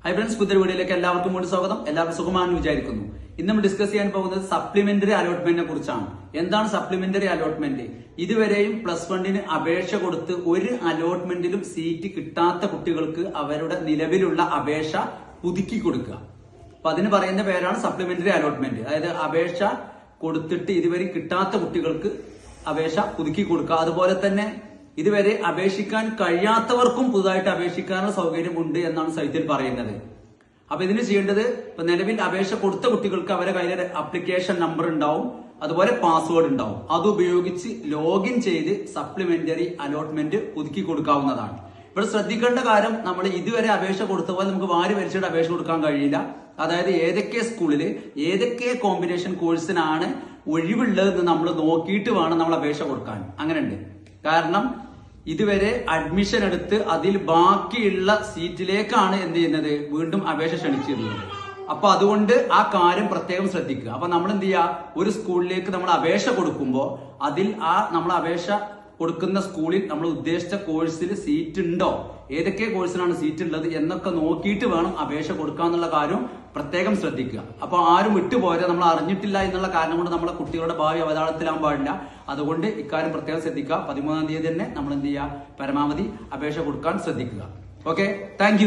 Hi friends, പുതിയ വീഡിയോയിലേക്ക് എല്ലാവർക്കും കൂടി സ്വാഗതം. എല്ലാവർക്കും സുഖമാണെന്ന് വിചാരിക്കുന്നു. ഇന്ന് നമ്മൾ ഡിസ്കസ് ചെയ്യാൻ പോകുന്നത് സപ്ലിമെന്ററി അലോട്ട്മെന്റിനെ കുറിച്ചാണ്. എന്താണ് സപ്ലിമെന്ററി അലോട്ട്മെന്റ്? ഇതുവരെയും +1 അപേക്ഷ കൊടുത്ത് ഒരു അലോട്ട്മെന്റിലും സീറ്റ് കിട്ടാത്ത കുട്ടികൾക്ക് അവരുടെ നിലവിലുള്ള അപേക്ഷ പുതുക്കി കൊടുക്കുക. അപ്പൊ അതിന് പറയുന്ന പേരാണ് സപ്ലിമെന്ററി അലോട്ട്മെന്റ്. അതായത് അപേക്ഷ കൊടുത്തിട്ട് ഇതുവരെ കിട്ടാത്ത കുട്ടികൾക്ക് അപേക്ഷ പുതുക്കി കൊടുക്കുക. അതുപോലെ തന്നെ ഇതുവരെ അപേക്ഷിക്കാൻ കഴിയാത്തവർക്കും പുതുതായിട്ട് അപേക്ഷിക്കാനുള്ള സൗകര്യം ഉണ്ട് എന്നാണ് സൈറ്റിൽ പറയുന്നത്. അപ്പൊ ഇതിന് ചെയ്യേണ്ടത്, ഇപ്പൊ നിലവിൽ അപേക്ഷ കൊടുത്ത കുട്ടികൾക്ക് അവരുടെ കയ്യിൽ അപ്ലിക്കേഷൻ നമ്പർ ഉണ്ടാവും, അതുപോലെ പാസ്വേഡ് ഉണ്ടാവും. അത് ഉപയോഗിച്ച് ലോഗിൻ ചെയ്ത് സപ്ലിമെന്ററി അലോട്ട്മെന്റ് പുതുക്കി കൊടുക്കാവുന്നതാണ്. ഇവിടെ ശ്രദ്ധിക്കേണ്ട കാര്യം, നമ്മൾ ഇതുവരെ അപേക്ഷ കൊടുത്ത പോലെ നമുക്ക് വാരി വലിച്ചിട്ട് അപേക്ഷ കൊടുക്കാൻ കഴിയില്ല. അതായത് ഏതൊക്കെ സ്കൂളില് ഏതൊക്കെ കോമ്പിനേഷൻ കോഴ്സിനാണ് ഒഴിവുള്ളതെന്ന് നമ്മൾ നോക്കിയിട്ട് വേണം നമ്മൾ അപേക്ഷ കൊടുക്കാൻ. അങ്ങനെയുണ്ട്. കാരണം ഇതുവരെ അഡ്മിഷൻ എടുത്ത് അതിൽ ബാക്കിയുള്ള സീറ്റിലേക്കാണ് എന്ത് ചെയ്യുന്നത്, വീണ്ടും അപേക്ഷ ക്ഷണിച്ചിരുന്നത്. അപ്പൊ അതുകൊണ്ട് ആ കാര്യം പ്രത്യേകം ശ്രദ്ധിക്കുക. അപ്പൊ നമ്മൾ എന്ത് ചെയ്യുക, ഒരു സ്കൂളിലേക്ക് നമ്മൾ അപേക്ഷ കൊടുക്കുമ്പോൾ അതിൽ നമ്മൾ അപേക്ഷ കൊടുക്കുന്ന സ്കൂളിൽ നമ്മൾ ഉദ്ദേശിച്ച കോഴ്സിൽ സീറ്റ് ഉണ്ടോ, ഏതൊക്കെ കോഴ്സിനാണ് സീറ്റ് ഉള്ളത് എന്നൊക്കെ നോക്കിയിട്ട് വേണം അപേക്ഷ കൊടുക്കാന്നുള്ള കാര്യം പ്രത്യേകം ശ്രദ്ധിക്കുക. അപ്പൊ ആരും വിട്ടുപോരെ, നമ്മൾ അറിഞ്ഞിട്ടില്ല എന്നുള്ള കാരണം കൊണ്ട് നമ്മളെ കുട്ടികളുടെ ഭാവി അവതാളത്തിലാൻ പാടില്ല. അതുകൊണ്ട് ഇക്കാര്യം പ്രത്യേകം ശ്രദ്ധിക്കുക. 13-ാം തീയതി തന്നെ നമ്മൾ എന്ത് ചെയ്യുക, പരമാവധി അപേക്ഷ കൊടുക്കാൻ ശ്രദ്ധിക്കുക. Okay, thank